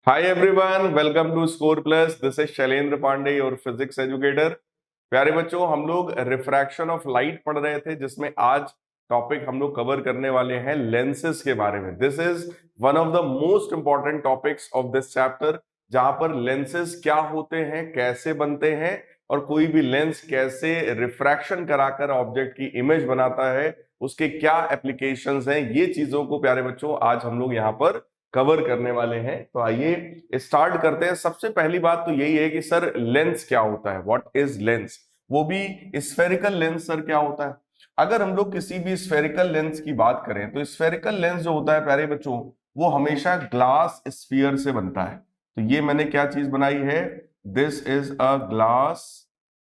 Hi everyone, welcome to Score Plus. This is Shailendra Pandey और physics educator. प्यारे बच्चों, हम लोग रिफ्रैक्शन ऑफ लाइट पढ़ रहे थे, जिसमें आज टॉपिक हम लोग कवर करने वाले हैं लेंसेज के बारे में। This is one of the most important topics of this chapter, जहां पर लेंसेज क्या होते हैं, कैसे बनते हैं और कोई भी लेंस कैसे रिफ्रैक्शन कराकर ऑब्जेक्ट की इमेज बनाता है, उसके क्या एप्लीकेशंस हैं, ये चीजों को प्यारे बच्चों आज हम लोग यहाँ पर कवर करने वाले हैं। तो आइए स्टार्ट करते हैं। सबसे पहली बात तो यही है कि सर लेंस क्या होता है, व्हाट इज लेंस, वो भी स्फेरिकल लेंस। सर क्या होता है? अगर हम लोग किसी भी स्फेरिकल लेंस की बात करें तो स्फेरिकल लेंस जो होता है प्यारे बच्चों, वो हमेशा ग्लास स्फीयर से बनता है। तो ये मैंने क्या चीज बनाई है, this is a glass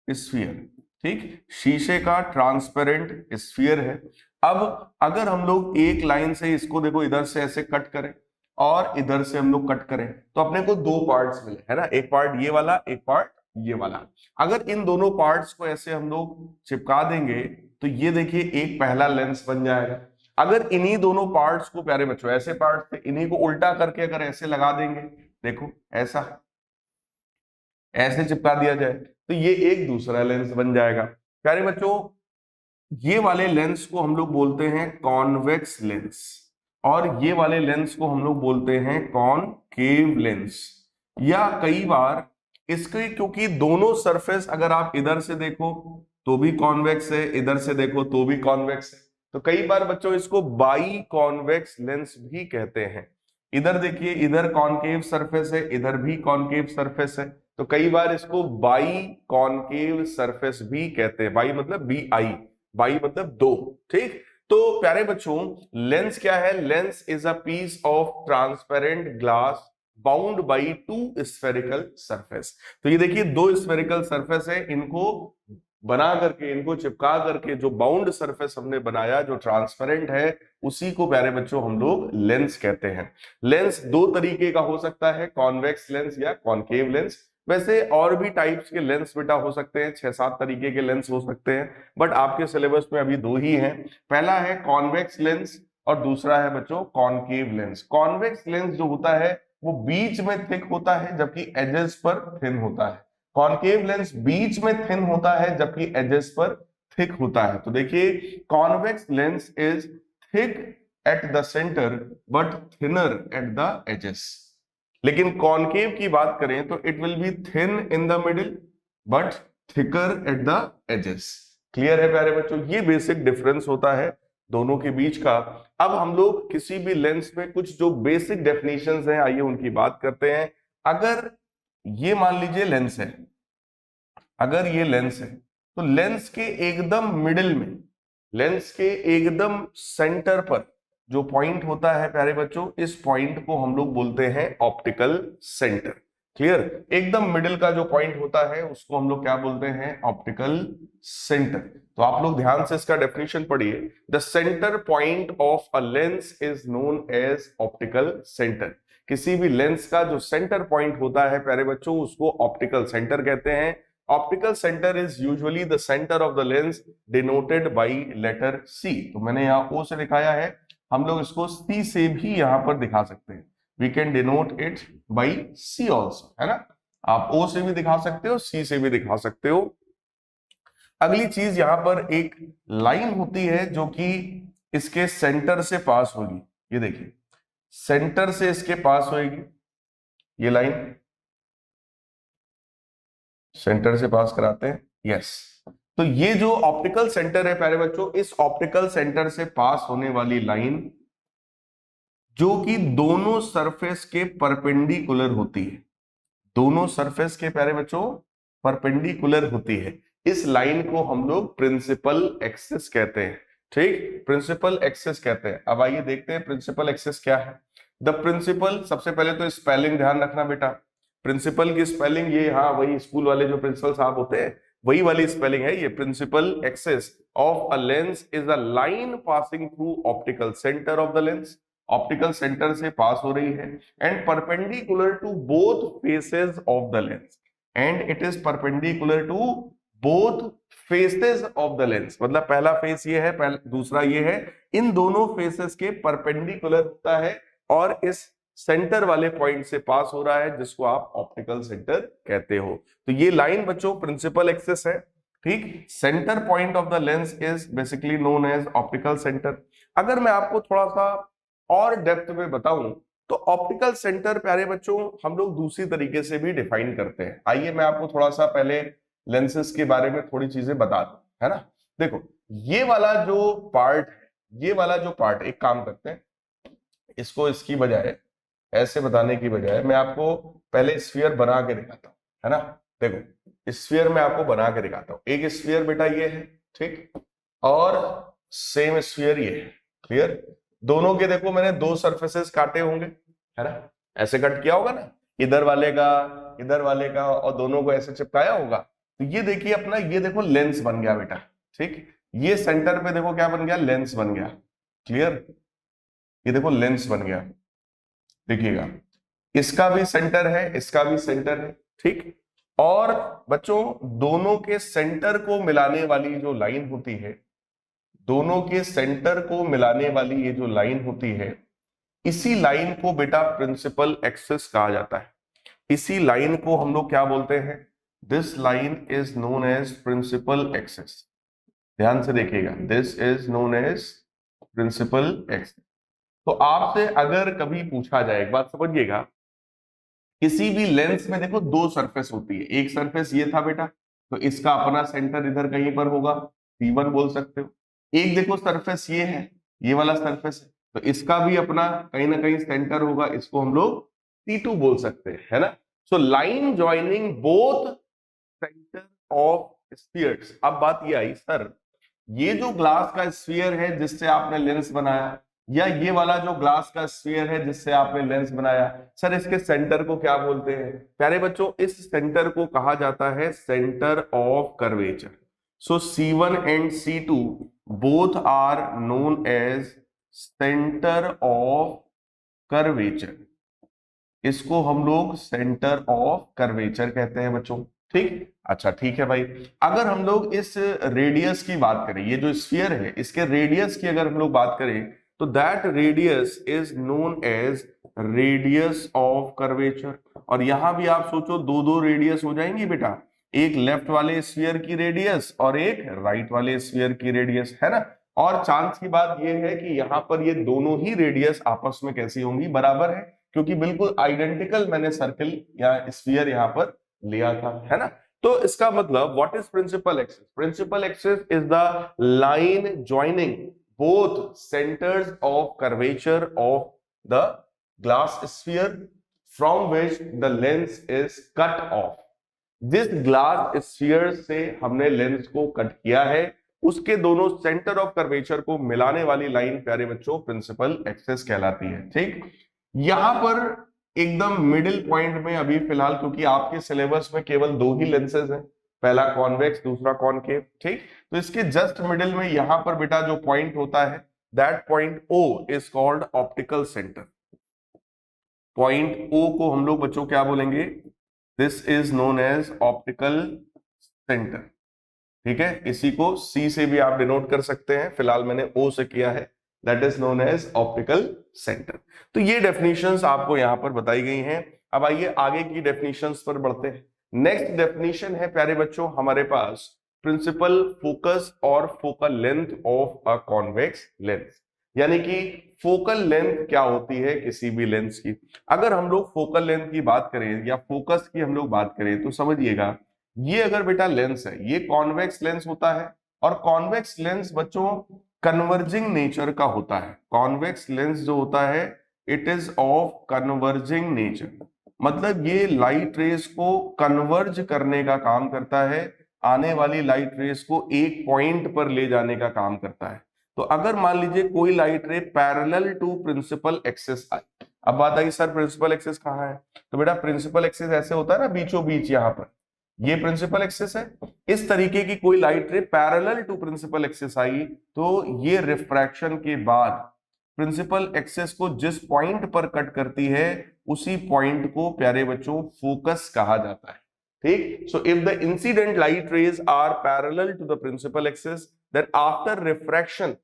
sphere. ठीक, शीशे का ट्रांसपेरेंट स्फीयर है। अब अगर हम लोग एक लाइन से इसको देखो, इधर से ऐसे कट करें और इधर से हम लोग कट करें तो अपने को दो पार्ट्स मिले, है ना, एक पार्ट ये वाला, एक पार्ट ये वाला। अगर इन दोनों पार्ट्स को ऐसे हम लोग चिपका देंगे तो ये देखिए एक पहला लेंस बन जाएगा। अगर इन्हीं दोनों पार्ट्स को प्यारे बच्चों, ऐसे पार्ट्स थे, इन्हीं को उल्टा करके अगर ऐसे लगा देंगे, देखो ऐसा ऐसे चिपका दिया जाए तो ये एक दूसरा लेंस बन जाएगा। प्यारे बच्चों, ये वाले लेंस को हम लोग बोलते हैं कॉन्वेक्स लेंस और ये वाले लेंस को हम लोग बोलते हैं कॉनकेव लेंस। या कई बार इसके, क्योंकि दोनों सरफेस अगर आप इधर से देखो तो भी कॉन्वेक्स है, इधर से देखो तो भी कॉन्वेक्स है, तो कई बार बच्चों इसको बाई कॉन्वेक्स लेंस भी कहते हैं। इधर देखिए, इधर कॉनकेव सरफेस है, इधर भी कॉनकेव सरफेस है, तो कई बार इसको बाई कॉनकेव सरफेस भी कहते हैं। बाई मतलब बी आई, बाई मतलब दो। ठीक, तो प्यारे बच्चों, लेंस क्या है? Lens is a piece of transparent glass bound by two spherical surface. तो ये देखिए दो स्फेरिकल सरफेस है, इनको बना करके, इनको चिपका करके जो बाउंड सरफेस हमने बनाया, जो ट्रांसपेरेंट है, उसी को प्यारे बच्चों हम लोग लेंस कहते हैं। लेंस दो तरीके का हो सकता है, कॉन्वेक्स लेंस या कॉनकेव लेंस। वैसे और भी टाइप्स के लेंस बेटा हो सकते हैं, 6-7 तरीके के लेंस हो सकते हैं, बट आपके सिलेबस में अभी दो ही हैं। पहला है कॉन्वेक्स लेंस और दूसरा है बच्चों कॉनकेव लेंस। कॉन्वेक्स लेंस जो होता है वो बीच में थिक होता है जबकि एजेस पर थिन होता है। कॉनकेव लेंस बीच में थिन होता है जबकि एजेस पर थिक होता है। तो देखिए, convex lens is thick at the centre but thinner at the edges. लेकिन कॉनकेव की बात करें तो it will be thin in the middle but thicker at the edges. Clear है प्यारे बच्चों? ये बेसिक डिफरेंस होता है दोनों के बीच का। अब हम लोग किसी भी लेंस में कुछ जो बेसिक डेफिनेशंस हैं, आइए उनकी बात करते हैं। अगर ये मान लीजिए लेंस है, अगर ये लेंस है तो लेंस के एकदम मिडिल में, लेंस के एकदम सेंटर पर जो पॉइंट होता है प्यारे बच्चों, इस पॉइंट को हम लोग बोलते हैं ऑप्टिकल सेंटर। क्लियर? एकदम मिडिल का जो पॉइंट होता है उसको हम लोग क्या बोलते हैं? Optical centre. तो आप लोग ध्यान से इसका डेफिनेशन पढ़िए। The centre point of a lens is known as optical centre. किसी भी लेंस का जो सेंटर पॉइंट होता है प्यारे बच्चों, उसको ऑप्टिकल सेंटर कहते हैं। Optical centre is usually the centre of the lens denoted by letter C. तो मैंने यहाँ ओ से दिखाया है, हम लोग इसको सी से भी यहां पर दिखा सकते हैं। We can denote it by C also, है ना। आप ओ से भी दिखा सकते हो, सी से भी दिखा सकते हो। अगली चीज, यहां पर एक लाइन होती है जो कि इसके सेंटर से पास होगी। ये देखिए, सेंटर से इसके पास होगी ये लाइन, सेंटर से पास कराते हैं। यस, तो ये जो ऑप्टिकल सेंटर है प्यारे बच्चों, इस ऑप्टिकल सेंटर से पास होने वाली लाइन जो कि दोनों सरफेस के परपेंडिकुलर होती है, दोनों सरफेस के प्यारे बच्चों परपेंडिकुलर होती है, इस लाइन को हम लोग प्रिंसिपल एक्सिस कहते हैं। ठीक, प्रिंसिपल एक्सिस कहते हैं। अब आइए देखते हैं प्रिंसिपल एक्सिस क्या है। द प्रिंसिपल, सबसे पहले तो स्पेलिंग ध्यान रखना बेटा। प्रिंसिपल की स्पेलिंग ये, हाँ, वही स्कूल वाले जो प्रिंसिपल साहब होते हैं वही वाली स्पेलिंग है ये। Principal axis of a lens is a line passing through optical centre of the lens. Optical centre से पास हो रही है and perpendicular to both faces of the lens, and it is perpendicular to both faces of the lens. मतलब पहला face ये है, दूसरा ये है, इन दोनों फेसेस के परपेंडिकुलर होता है और इस सेंटर वाले पॉइंट से पास हो रहा है, जिसको आप ऑप्टिकल सेंटर कहते हो। तो ये लाइन बच्चों प्रिंसिपल एक्सिस है, ठीक। Centre point of the lens is basically known as optical centre. अगर मैं आपको थोड़ा सा और डेप्थ में बताऊं तो ऑप्टिकल सेंटर प्यारे बच्चों हम लोग दूसरी तरीके से भी डिफाइन करते हैं। आइए मैं आपको थोड़ा सा पहले लेंसेज के बारे में थोड़ी चीजें बता दूं, है ना। देखो ये वाला जो पार्ट है, ये वाला जो पार्ट, एक काम करते हैं, इसको इसकी बजाय ऐसे बताने की बजाय मैं आपको पहले स्फीयर बना के दिखाता हूं, है ना। देखो स्फीयर मैं आपको बना के दिखाता हूं। एक स्फीयर बेटा ये है, ठीक, और सेम स्फीयर ये है, क्लियर। दोनों के देखो मैंने दो सरफेसेस काटे होंगे, है ना, ऐसे कट किया होगा ना, इधर वाले का और दोनों को ऐसे चिपकाया होगा। तो ये देखिए अपना, ये देखो लेंस बन गया बेटा, ठीक। ये सेंटर पे देखो क्या बन गया, लेंस बन गया, क्लियर। ये देखो लेंस बन गया, देखिएगा इसका भी सेंटर है, इसका भी सेंटर है, ठीक। और बच्चों दोनों के सेंटर को मिलाने वाली जो लाइन होती है, दोनों के सेंटर को मिलाने वाली ये जो लाइन होती है, इसी लाइन को बेटा प्रिंसिपल एक्सिस कहा जाता है। इसी लाइन को हम लोग क्या बोलते हैं, this line is known as principal axis. ध्यान से देखिएगा, this is known as principal axis. तो आपसे अगर कभी पूछा जाए, एक बात समझिएगा, किसी भी लेंस में देखो दो सरफेस होती है। एक सरफेस ये था बेटा, तो इसका अपना सेंटर इधर कहीं पर होगा, C1 बोल सकते हो। एक देखो सरफेस ये है, ये वाला सरफेस है, तो इसका भी अपना कहीं ना कहीं सेंटर होगा, इसको हम लोग C2 बोल सकते हैं, है ना। So line joining both centre of spheres. अब बात ये आई, सर ये जो ग्लास का स्फीयर है जिससे आपने लेंस बनाया, या ये वाला जो ग्लास का स्फीयर है जिससे आपने लेंस बनाया, सर इसके सेंटर को क्या बोलते हैं। प्यारे बच्चों इस सेंटर को कहा जाता है centre of curvature. So C1 and C2 both are known as centre of curvature. इसको हम लोग सेंटर ऑफ कर्वेचर कहते हैं बच्चों, ठीक। अच्छा ठीक है भाई, अगर हम लोग इस रेडियस की बात करें, ये जो स्फीयर है इसके रेडियस की अगर हम लोग बात करें, तो that radius is known as radius of curvature. और यहां भी आप सोचो दो दो रेडियस हो जाएंगी बेटा, एक लेफ्ट वाले स्फीयर की रेडियस और एक राइट वाले स्फीयर की रेडियस, है ना। और चांस की बात यह है कि यहां पर ये दोनों ही रेडियस आपस में कैसी होंगी, बराबर है, क्योंकि बिल्कुल आइडेंटिकल मैंने सर्कल या स्फीयर यहां पर लिया था, है ना। तो इसका मतलब what is principal axis, principal axis is the line joining both centres of curvature of the glass sphere from which the lens is cut off. जिस ग्लास स्फीयर से हमने लेंस को कट किया है, उसके दोनों सेंटर ऑफ कर्वेचर को मिलाने वाली लाइन प्यारे बच्चों प्रिंसिपल एक्सिस कहलाती है, ठीक। यहां पर एकदम मिडिल पॉइंट में अभी फिलहाल, क्योंकि आपके सिलेबस में केवल दो ही लेंसेज हैं, पहला कॉन्वेक्स दूसरा कॉनकेव, ठीक। तो इसके जस्ट मिडिल में यहां पर बेटा जो पॉइंट होता है, that point O is called optical centre. Point O को हम लोग बच्चों क्या बोलेंगे, this is known as optical centre, ठीक है। इसी को C से भी आप डिनोट कर सकते हैं, फिलहाल मैंने O से किया है, that is known as optical centre. तो ये डेफिनेशंस आपको यहां पर बताई गई हैं। अब आइए आगे की डेफिनेशंस पर बढ़ते हैं। नेक्स्ट डेफिनेशन है प्यारे बच्चों हमारे पास प्रिंसिपल फोकस और focal length of a convex lens, यानी कि फोकल लेंथ क्या होती है किसी भी लेंस की। अगर हम लोग फोकल लेंथ की बात करें या फोकस की हम लोग बात करें, तो समझिएगा ये अगर बेटा लेंस है, ये कॉन्वेक्स लेंस होता है, और कॉन्वेक्स लेंस बच्चों कन्वर्जिंग नेचर का होता है। कॉन्वेक्स लेंस जो होता है it is of converging nature, मतलब ये लाइट रेस को कन्वर्ज करने का काम करता है, आने वाली लाइट रेस को एक पॉइंट पर ले जाने का काम करता है। तो अगर मान लीजिए कोई light ray parallel to principal axis आई, अब बात आई सर प्रिंसिपल एक्सिस कहाँ है, तो बेटा प्रिंसिपल एक्सिस ऐसे होता है ना बीचों बीच, यहां पर ये प्रिंसिपल एक्सिस है। इस तरीके की कोई light ray parallel to principal axis आई, तो ये रिफ्रैक्शन के बाद प्रिंसिपल एक्सिस को जिस पॉइंट पर कट करती है, उसी पॉइंट को प्यारे बच्चों फोकस कहा जाता है, ठीक। So if the incident light rays are parallel to the principal axis, then after refraction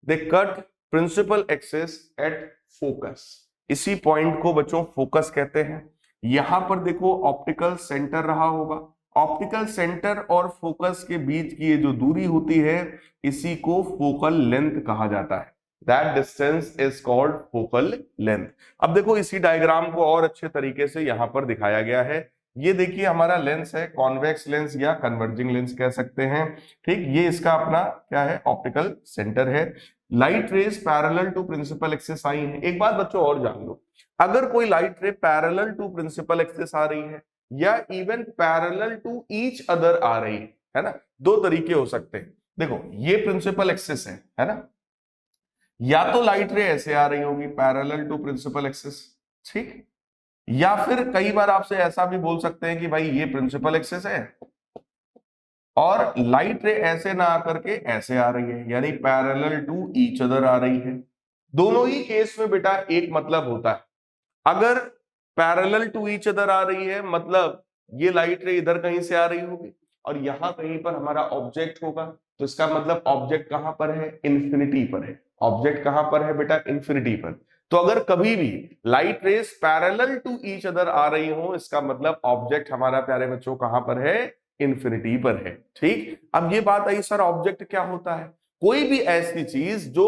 they cut principal axis at focus. इसी पॉइंट को बच्चों फोकस कहते हैं। यहां पर देखो ऑप्टिकल सेंटर रहा होगा, ऑप्टिकल सेंटर और फोकस के बीच की ये जो दूरी होती है इसी को फोकल लेंथ कहा जाता है। That distance is called focal length. अब देखो इसी डायग्राम को और अच्छे तरीके से यहां पर दिखाया गया है। ये देखिए हमारा लेंस है, कॉन्वेक्स लेंस या कन्वर्जिंग लेंस कह सकते हैं। ठीक, ये इसका अपना क्या है, ऑप्टिकल सेंटर है। Light rays parallel to principal axis आई है। एक बात बच्चों और जान लो, अगर कोई light ray parallel to principal axis आ रही है या even parallel to each other आ रही है ना, दो तरीके हो सकते हैं। देखो ये प्रिंसिपल एक्सिस है ना, या तो लाइट रे ऐसे आ रही होगी पैरेलल टू प्रिंसिपल एक्सिस, ठीक, या फिर कई बार आपसे ऐसा भी बोल सकते हैं कि भाई ये प्रिंसिपल एक्सिस है और लाइट रे ऐसे ना आकर के ऐसे आ रही है, यानी पैरेलल टू ईच अदर आ रही है। दोनों ही केस में बेटा एक मतलब होता है, अगर पैरेलल टू ईच अदर आ रही है मतलब ये लाइट रे इधर कहीं से आ रही होगी और यहां कहीं पर हमारा ऑब्जेक्ट होगा, तो इसका मतलब ऑब्जेक्ट कहां पर है, इन्फिनिटी पर है। ऑब्जेक्ट कहां पर है बेटा, इन्फिनिटी पर। तो अगर कभी भी light rays parallel to each other आ रही हो इसका मतलब ऑब्जेक्ट हमारा प्यारे बच्चों कहां पर है, इन्फिनिटी पर है। ठीक, अब ये बात आई सर ऑब्जेक्ट क्या होता है, कोई भी ऐसी चीज जो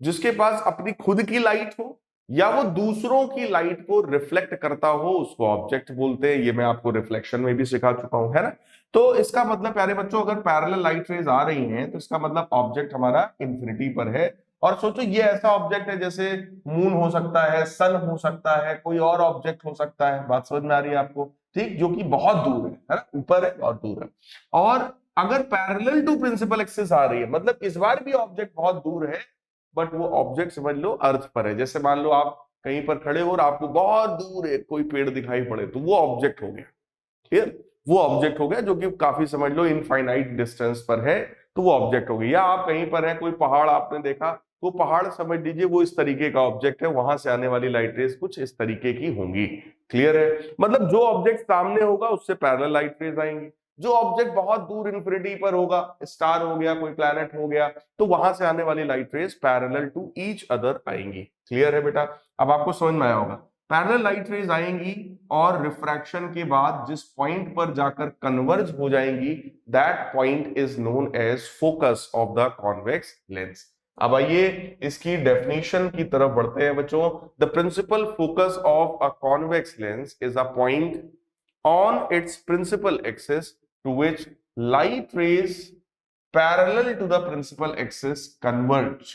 जिसके पास अपनी खुद की लाइट हो या वो दूसरों की लाइट को रिफ्लेक्ट करता हो उसको ऑब्जेक्ट बोलते हैं। ये मैं आपको रिफ्लेक्शन में भी सिखा चुका हूं, है ना। तो इसका मतलब प्यारे बच्चों अगर पैरेलल लाइट रेज आ रही हैं तो इसका मतलब ऑब्जेक्ट हमारा इन्फिनिटी पर है। और सोचो ये ऐसा ऑब्जेक्ट है जैसे मून हो सकता है, सन हो सकता है, कोई और ऑब्जेक्ट हो सकता है, बात समझ में आ रही है आपको, ठीक, जो कि बहुत दूर है ना, ऊपर है और दूर है। और अगर पैरेलल टू प्रिंसिपल एक्सिस आ रही है मतलब इस बार भी ऑब्जेक्ट बहुत दूर है, बट वो ऑब्जेक्ट समझ लो अर्थ पर है। जैसे मान लो आप कहीं पर खड़े हो और आपको बहुत दूर एक कोई पेड़ दिखाई पड़े तो वो ऑब्जेक्ट हो गया, क्लियर, वो ऑब्जेक्ट हो गया जो कि काफी समझ लो इनफाइनाइट डिस्टेंस पर है, तो वो ऑब्जेक्ट हो गया। या आप कहीं पर है, कोई पहाड़ आपने देखा, तो पहाड़ समझ लीजिए वो इस तरीके का ऑब्जेक्ट है, वहां से आने वाली लाइट रेज कुछ इस तरीके की होंगी, क्लियर है। मतलब जो ऑब्जेक्ट सामने होगा उससे पैरेलल लाइट रेज आएंगी, जो ऑब्जेक्ट बहुत दूर इन्फिनिटी पर होगा, स्टार हो गया, कोई प्लैनेट हो गया, तो वहां से आने वाली light rays parallel to each other आएंगी, क्लियर है बेटा। अब आपको समझ में आया होगा, पैरेलल लाइट रेज आएंगी और रिफ्रैक्शन के बाद जिस पॉइंट पर जाकर कन्वर्ज हो जाएंगी that point is known as focus of the convex lens. अब आइए इसकी डेफिनेशन की तरफ बढ़ते हैं बच्चों। The principal focus of a convex lens is a point on its principal axis to which light rays parallel to the principal axis converge.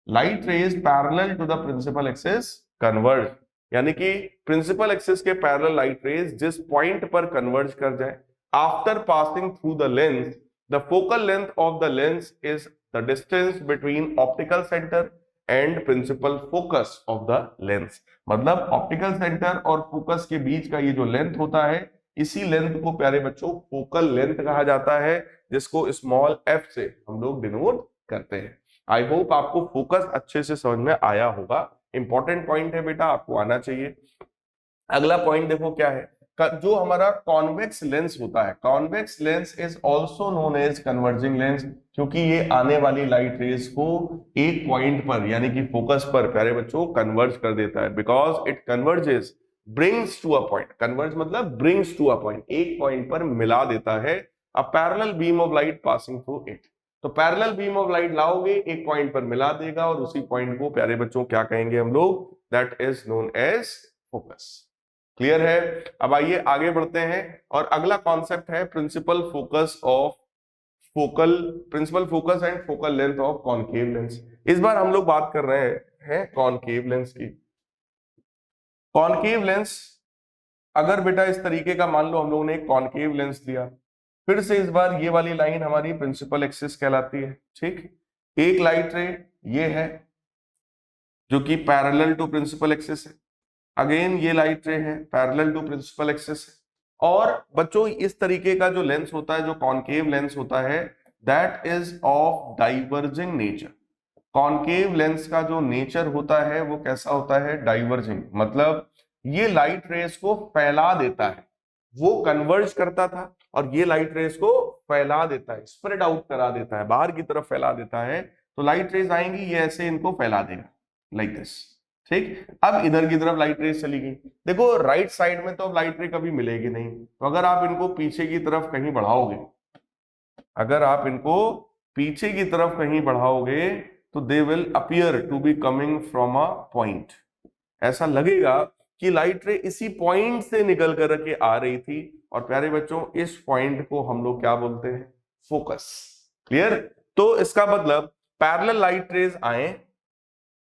Light rays parallel to the principal axis converge, यानी कि principal axis के parallel light rays जिस point पर converge कर जाए after passing through the lens, the focal length of the lens is the distance between optical centre and principal focus of the lens. मतलब optical centre और focus के बीच का ये जो लेंथ होता है इसी लेंथ को प्यारे बच्चों फोकल लेंथ कहा जाता है, जिसको स्मॉल एफ से हम लोग डिनोट करते हैं। आई होप आपको फोकस अच्छे से समझ में आया होगा, इंपॉर्टेंट पॉइंट है बेटा, आपको आना चाहिए। अगला पॉइंट देखो क्या है, जो हमारा कॉन्वेक्स लेंस होता है, convex lens is also known as converging lens, क्योंकि ये आने वाली लाइट रेज को एक पॉइंट पर यानी कि फोकस पर प्यारे बच्चों कन्वर्ज कर देता है, because it converges brings to a point. Converge मतलब ब्रिंग्स टू अ पॉइंट, एक पॉइंट पर मिला देता है a parallel beam of light passing through it. तो पैरेलल बीम ऑफ लाइट लाओगे, एक पॉइंट पर मिला देगा और उसी पॉइंट को प्यारे बच्चों क्या कहेंगे हम लोग, that is known as focus, clear है। अब आइए आगे बढ़ते हैं और अगला कॉन्सेप्ट है principal focus of principal focus and focal length of concave lens. इस बार हम लोग बात कर रहे हैं कॉनकेव लेंस की। कॉनकेव लेंस अगर बेटा इस तरीके का मान लो हम लोगों ने एक कॉनकेव लेंस लिया, फिर से इस बार ये वाली लाइन हमारी प्रिंसिपल एक्सिस कहलाती है, ठीक। एक लाइट रे ये है जो कि पैरेलल टू प्रिंसिपल एक्सिस है, अगेन ये लाइट रे है पैरेलल टू प्रिंसिपल एक्सिस है। और बच्चों इस तरीके का जो लेंस होता है, जो कॉनकेव लेंस होता है, that is of diverging nature. Concave lens का जो नेचर होता है वो कैसा होता है, डाइवर्जिंग, मतलब ये लाइट रेस को फैला देता है। वो कन्वर्ज करता था और ये लाइट रेस को फैला देता है, स्प्रेड आउट करा देता है, बाहर की तरफ फैला देता है। तो लाइट रेज आएंगी, ये ऐसे इनको फैला देगा लाइक दिस, ठीक। अब इधर की तरफ लाइट रेज चली गई। देखो राइट साइड में तो अब लाइट रे कभी मिलेगी नहीं, तो अगर आप इनको पीछे की तरफ कहीं बढ़ाओगे, अगर आप इनको पीछे की तरफ कहीं बढ़ाओगे तो they will appear to be coming from a point. ऐसा लगेगा कि लाइट रे इसी पॉइंट से निकल कर के आ रही थी। और प्यारे बच्चों इस पॉइंट को हम लोग क्या बोलते हैं? फोकस। क्लियर? तो इसका मतलब पैरेलल लाइट रेज आए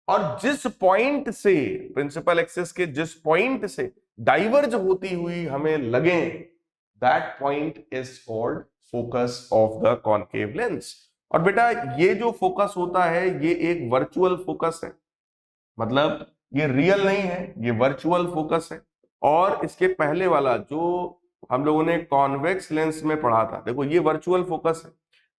और जिस पॉइंट से, प्रिंसिपल एक्सिस के जिस पॉइंट से डाइवर्ज होती हुई हमें लगे, that point is called focus of the concave lens. और बेटा ये जो फोकस होता है ये एक वर्चुअल फोकस है, मतलब ये रियल नहीं है, ये वर्चुअल फोकस है। और इसके पहले वाला जो हम लोगों ने कॉन्वेक्स लेंस में पढ़ा था, देखो ये वर्चुअल फोकस है।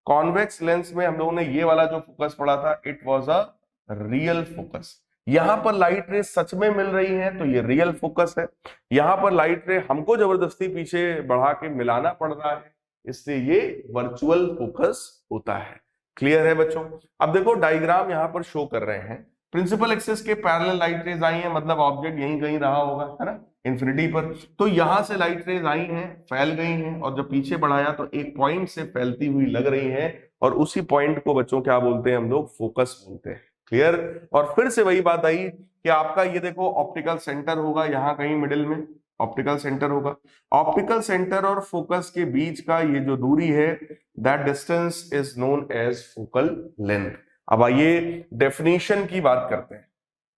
कॉन्वेक्स लेंस में हम लोगों ने ये वाला जो फोकस पढ़ा था, it was a real focus. यहां पर लाइट रे सच में मिल रही है तो ये रियल फोकस है। यहां पर लाइट रे हमको जबरदस्ती पीछे बढ़ा के मिलाना पड़ रहा है, इसलिए ये वर्चुअल फोकस होता है। क्लियर है बच्चों? अब देखो डायग्राम यहां पर शो कर रहे हैं, प्रिंसिपल एक्सिस के पैरेलल लाइट रेज आई हैं, मतलब ऑब्जेक्ट यहीं कहीं रहा होगा, है ना, इंफिनिटी पर। तो यहां से लाइट रेज आई हैं, फैल गई हैं, और जब पीछे बढ़ाया तो एक पॉइंट से फैलती हुई लग रही है, और उसी पॉइंट को बच्चों क्या बोलते हैं हम लोग? फोकस बोलते हैं। क्लियर? और फिर से वही बात आई कि आपका ये देखो ऑप्टिकल सेंटर होगा यहां कहीं मिडिल में, ऑप्टिकल सेंटर होगा। ऑप्टिकल सेंटर और फोकस के बीच का ये जो दूरी है, that distance is known as focal length. अब आइए डेफिनेशन की बात करते हैं,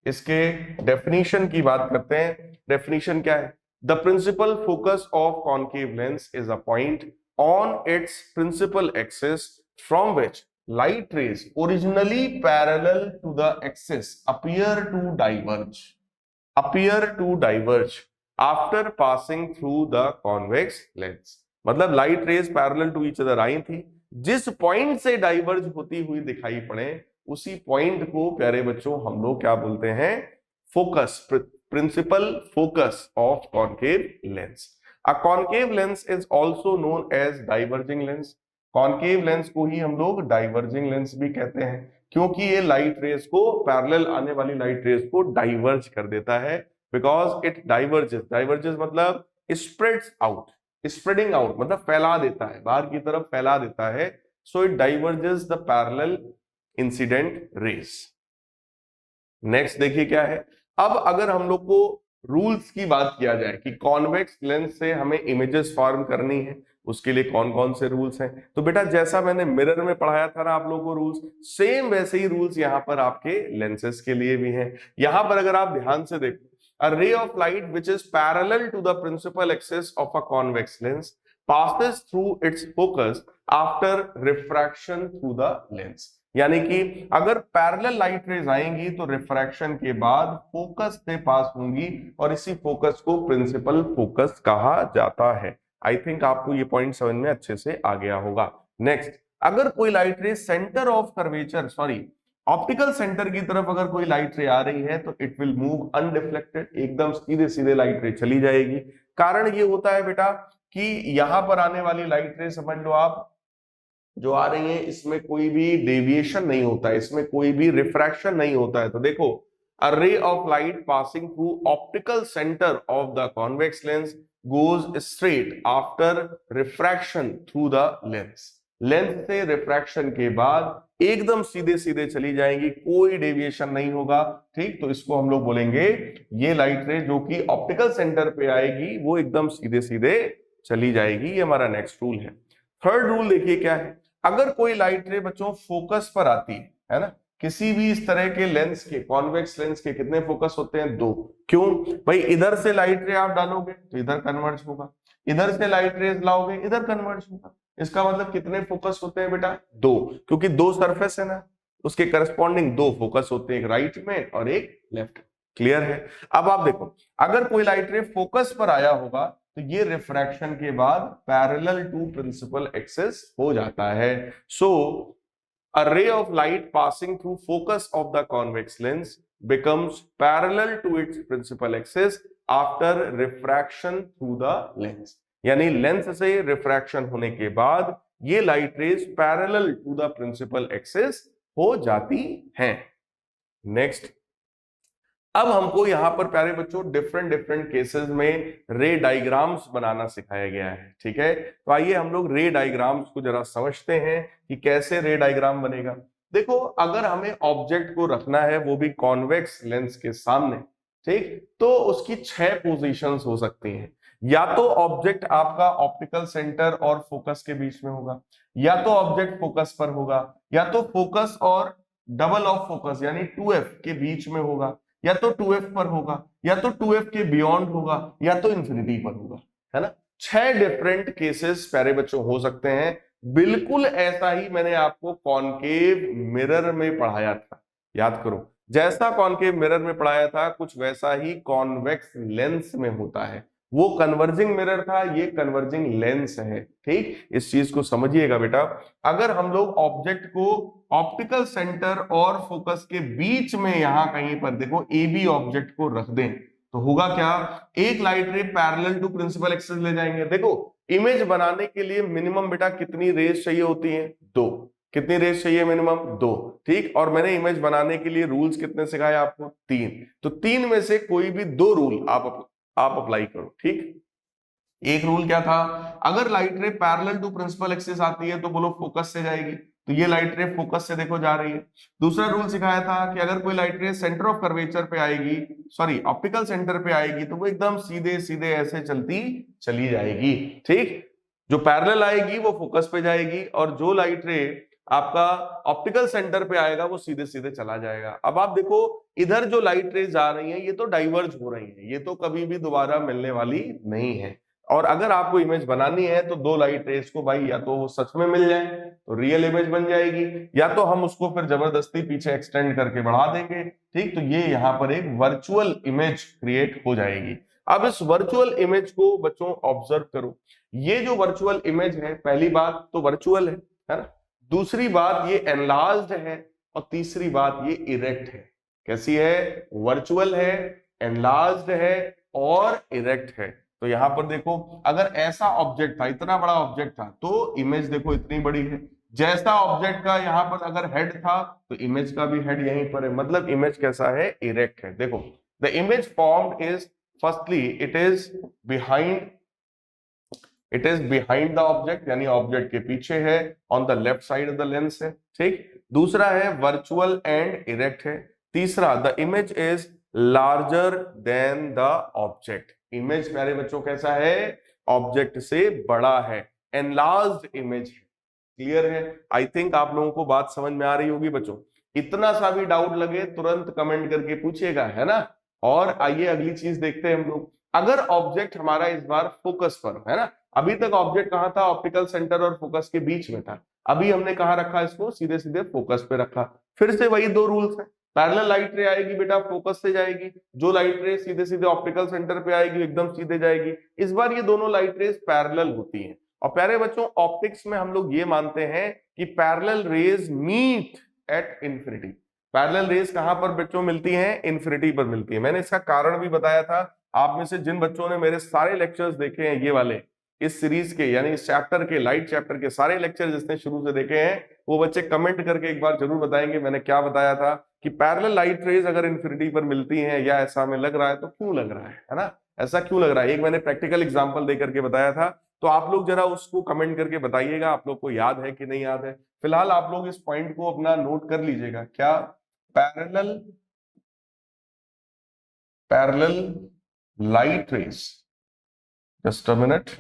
इसके डेफिनेशन की बात करते हैं। डेफिनेशन क्या है? The principal focus of concave lens is a point on its principal axis from which light rays originally parallel to the axis appear to diverge after passing through the convex lens। मतलब light rays parallel to each other आई थी, जिस point से diverge होती हुई दिखाई पड़े उसी पॉइंट को प्यारे बच्चों हम लोग क्या बोलते हैं? Focus, principal focus of concave lens. A concave lens is also known as diverging lens. Concave lens को ही हम लोग डाइवर्जिंग लेंस भी कहते हैं, क्योंकि ये लाइट रेज को, पैरेलल आने वाली लाइट रेज को डाइवर्ज कर देता है, बिकॉज इट डाइवर्जेस मतलब स्प्रेड्स आउट, स्प्रेडिंग आउट मतलब फैला देता है, बाहर की तरफ फैला देता है। So it diverges the parallel incident raise. Next देखिए क्या है। अब अगर हम लोग को रूल्स की बात किया जाए कि कॉन्वेक्स लेंस से हमें इमेजेस फॉर्म करनी है, उसके लिए कौन कौन से रूल्स हैं, तो बेटा जैसा मैंने मिरर में पढ़ाया था ना आप लोगों को रूल्स, सेम वैसे ही रूल्स यहाँ पर आपके लेंसेस के लिए भी हैं। यहां पर अगर आप ध्यान से देखो, a ray of light which is parallel to the principal axis of a convex lens passes through its focus after refraction through the lens। यानी कि अगर पैरेलल लाइट रेज आएंगी तो रिफ्रैक्शन के बाद फोकस से पास होंगी, और इसी फोकस को प्रिंसिपल फोकस कहा जाता है। आई थिंक आपको ये पॉइंट समझ में अच्छे से आ गया होगा। नेक्स्ट, अगर कोई लाइट रे centre of curvature, sorry optical centre की तरफ अगर कोई लाइट रे आ रही है तो इट विल मूव अनडिफ्लेक्टेड, एकदम सीधे सीधे लाइट रे चली जाएगी। कारण ये होता है बेटा कि यहां पर आने वाली लाइट रे समझ लो आप जो आ रही है, इसमें कोई भी डेविएशन नहीं होता है, इसमें कोई भी रिफ्रैक्शन नहीं होता है। तो देखो, a ray of light passing through optical center of the convex lens goes straight after refraction through the lens। Lens से रिफ्रैक्शन के बाद एकदम सीधे सीधे चली जाएंगी, कोई डेविएशन नहीं होगा, ठीक। तो इसको हम लोग बोलेंगे, ये लाइट रे जो कि ऑप्टिकल सेंटर पे आएगी वो एकदम सीधे सीधे चली जाएगी। ये हमारा नेक्स्ट रूल है। थर्ड रूल देखिए क्या है। अगर कोई लाइट रे बच्चों फोकस पर आती है ना, किसी भी इस तरह के लेंस के, कॉन्वेक्स लेंस के कितने फोकस होते हैं? 2। क्यों भाई? इधर से लाइट रे आप डालोगे तो इधर कन्वर्ज होगा, इधर से लाइट रेज लाओगे इधर कन्वर्ज होगा। इसका मतलब कितने फोकस होते हैं बेटा? 2, क्योंकि 2 सरफेस है ना, उसके करस्पॉन्डिंग 2 फोकस होते हैं, एक राइट में और एक लेफ्ट। क्लियर है? अब आप देखो, अगर कोई लाइट रे फोकस पर आया होगा तो ये रिफ्रैक्शन के बाद पैरेलल टू प्रिंसिपल एक्सिस हो जाता है। सो a ray of light passing through focus of the convex lens becomes parallel to its principal axis after refraction through the lens। यानी लेंस से रिफ्रैक्शन होने के बाद ये light rays parallel to the principal axis हो जाती हैं। Next, अब हमको यहाँ पर प्यारे बच्चों डिफरेंट डिफरेंट केसेस में रे डायग्राम्स बनाना सिखाया गया है। ठीक है, तो आइए हम लोग रे डायग्राम्स को जरा समझते हैं कि कैसे रे डायग्राम बनेगा। देखो, अगर हमें ऑब्जेक्ट को रखना है वो भी कॉन्वेक्स लेंस के सामने, ठीक, तो उसकी 6 पोजीशंस हो सकती हैं। या तो ऑब्जेक्ट आपका ऑप्टिकल सेंटर और फोकस के बीच में होगा, या तो ऑब्जेक्ट फोकस पर होगा, या तो फोकस और डबल ऑफ फोकस यानी 2f के बीच में होगा, या तो 2f पर होगा, या तो 2f के बियॉन्ड होगा, या तो इंफिनिटी पर होगा, है ना। 6 डिफरेंट केसेस प्यारे बच्चों हो सकते हैं। बिल्कुल ऐसा ही मैंने आपको कॉनकेव मिरर में पढ़ाया था, याद करो, जैसा कॉनकेव मिरर में पढ़ाया था कुछ वैसा ही कॉन्वेक्स लेंस में होता है। वो कन्वर्जिंग मिरर था, ये कन्वर्जिंग लेंस है। ठीक, इस चीज को समझिएगा बेटा। अगर हम लोग ऑब्जेक्ट को ऑप्टिकल सेंटर और फोकस के बीच में यहां कहीं पर देखो ए बी ऑब्जेक्ट को रख दें तो होगा क्या, एक light ray parallel to principal axis ले जाएंगे। देखो, इमेज बनाने के लिए मिनिमम बेटा कितनी रेज चाहिए होती है, 2। कितनी रेज चाहिए, मिनिमम 2। ठीक, और मैंने इमेज बनाने के लिए रूल्स कितने सिखाए आपको, 3। तो 3 में से कोई भी 2 रूल आप अप्लाई करो। ठीक, एक रूल क्या था, अगर light ray parallel to principal axis आती है तो बोलो फोकस से जाएगी, तो ये लाइट रे फोकस से देखो जा रही है। दूसरा रूल सिखाया था कि अगर कोई लाइट रे सेंटर ऑफ कर्वेचर पे आएगी, सॉरी ऑप्टिकल सेंटर पे आएगी, तो वो एकदम सीधे सीधे ऐसे चलती चली जाएगी। ठीक, जो पैरेलल आएगी वो फोकस पे जाएगी, और जो लाइट रे आपका ऑप्टिकल सेंटर पे आएगा वो सीधे सीधे चला जाएगा। अब आप देखो, इधर जो लाइट रेज आ रही हैं ये तो डाइवर्ज हो रही हैं, ये तो कभी भी दोबारा मिलने वाली नहीं है। और अगर आपको इमेज बनानी है तो 2 लाइट रेज को भाई या तो वो सच में मिल जाए तो रियल इमेज बन जाएगी, या तो हम उसको फिर जबरदस्ती पीछे एक्सटेंड करके बढ़ा देंगे। ठीक, तो ये यहाँ पर एक वर्चुअल इमेज क्रिएट हो जाएगी। अब इस वर्चुअल इमेज को बच्चों ऑब्जर्व करो। ये जो वर्चुअल इमेज है, पहली बात तो वर्चुअल है ना, दूसरी बात ये एनलार्ज्ड है, और तीसरी बात ये इरेक्ट है। कैसी है, वर्चुअल है, एनलार्ज्ड है और इरेक्ट है। तो यहां पर देखो, अगर ऐसा ऑब्जेक्ट था, इतना बड़ा ऑब्जेक्ट था, तो इमेज देखो इतनी बड़ी है। जैसा ऑब्जेक्ट का यहां पर अगर हेड था तो इमेज का भी हेड यहीं पर है, मतलब इमेज कैसा है, इरेक्ट है। देखो, the image formed is firstly it is behind the object, यानी ऑब्जेक्ट के पीछे है, on the left side of the lens है। ठीक, दूसरा है वर्चुअल एंड इरेक्ट है। तीसरा, the image is larger then the object. Image प्यारे बच्चों कैसा है, ऑब्जेक्ट से बड़ा है, एनलार्ज्ड इमेज है। क्लियर है, आई थिंक आप लोगों को बात समझ में आ रही होगी बच्चों। इतना सा भी डाउट लगे तुरंत कमेंट करके पूछिएगा, है ना। और आइए अगली चीज देखते हैं हम लोग। अगर ऑब्जेक्ट हमारा इस बार फोकस पर है ना, अभी तक ऑब्जेक्ट कहां था, ऑप्टिकल सेंटर और फोकस के बीच में था, अभी हमने कहा रखा इसको, सीधे सीधे फोकस पे रखा। फिर से वही 2 रूल्स है, पैरेलल लाइट रे आएगी बेटा फोकस से जाएगी, जो लाइट रे सीधे सीधे ऑप्टिकल सेंटर पे आएगी एकदम सीधे जाएगी। इस बार ये दोनों लाइट रेज पैरेलल होती हैं। और प्यारे बच्चों, ऑप्टिक्स में हम लोग ये मानते हैं कि parallel rays meet at infinity. Parallel rays कहां पर बच्चों मिलती हैं, इंफिनिटी पर मिलती है। मैंने इसका कारण भी बताया था। आप में से जिन बच्चों ने मेरे सारे लेक्चर्स देखे हैं, ये वाले इस सीरीज के यानी इस चैप्टर के, लाइट चैप्टर के सारे लेक्चर जिसने शुरू से देखे हैं, वो बच्चे कमेंट करके एक बार जरूर बताएंगे मैंने क्या बताया था, कि पैरेलल लाइट रेज अगर इंफिनिटी पर मिलती हैं या ऐसा हमें लग रहा है तो क्यों लग रहा है ना, ऐसा क्यों लग रहा है। एक मैंने प्रैक्टिकल एग्जांपल देकर के बताया था, तो आप लोग जरा उसको कमेंट करके बताइएगा आप लोग को याद है कि नहीं याद है। फिलहाल आप लोग इस पॉइंट को अपना नोट कर लीजिएगा, क्या, parallel parallel light rays, just a minute,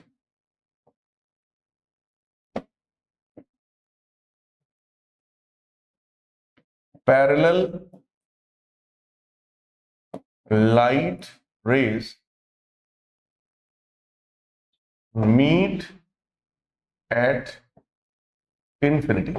parallel light rays meet at infinity.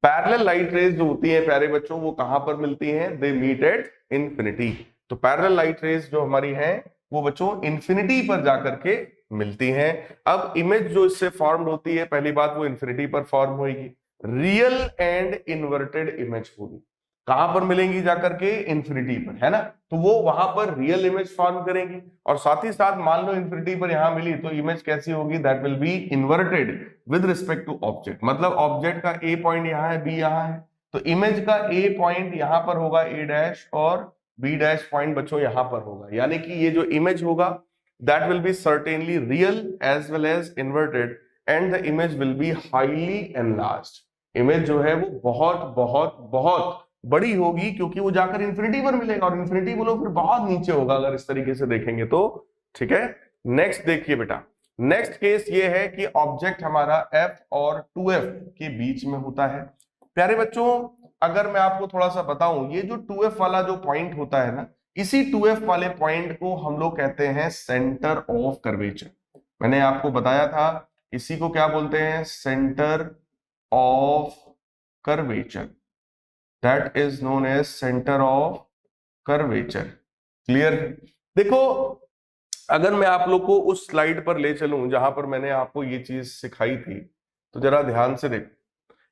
Parallel light rays जो होती है प्यारे बच्चों, वो कहां पर मिलती हैं, दे मीट एट इंफिनिटी। तो पैरेलल लाइट रेज जो हमारी हैं वो बच्चों इंफिनिटी पर जाकर के मिलती हैं। अब इमेज जो इससे फॉर्म्ड होती है, पहली बात वो इंफिनिटी पर फॉर्म होगी, रियल एंड इन्वर्टेड इमेज होगी। कहां पर मिलेंगी जाकर के, इंफिनिटी पर, है ना। तो वो वहां पर रियल इमेज फॉर्म करेंगी, और साथ ही साथ मान लो इंफिनिटी पर यहां मिली तो इमेज कैसी होगी, that will be inverted with respect to object. मतलब ऑब्जेक्ट का ए पॉइंट यहां है, बी यहां है, तो इमेज का ए पॉइंट यहां पर होगा ए डैश और बी डैश पॉइंट बच्चों यहां पर होगा, यानी कि ये जो इमेज होगा that will be certainly real as well as inverted and the image will be highly enlarged. Image जो है वो बहुत बहुत बहुत बड़ी होगी, क्योंकि वो जाकर इंफिनिटी पर मिलेगा, और इंफिनिटी बोलो फिर बहुत नीचे होगा अगर इस तरीके से देखेंगे तो। ठीक है, नेक्स्ट देखिए बेटा, नेक्स्ट केस ये है कि ऑब्जेक्ट हमारा f और 2f के बीच में होता है। प्यारे बच्चों, अगर मैं आपको थोड़ा सा बताऊं, ये जो 2f वाला जो पॉइंट होता है ना, इसी 2f वाले पॉइंट को हम लोग कहते हैं सेंटर ऑफ कर्वेचर। मैंने आपको बताया था इसी को क्या बोलते हैं, centre of curvature, that is known as centre of curvature. Clear? देखो, अगर मैं आप लोग को उस स्लाइड पर ले चलूं जहां पर मैंने आपको ये चीज सिखाई थी, तो जरा ध्यान से देखो।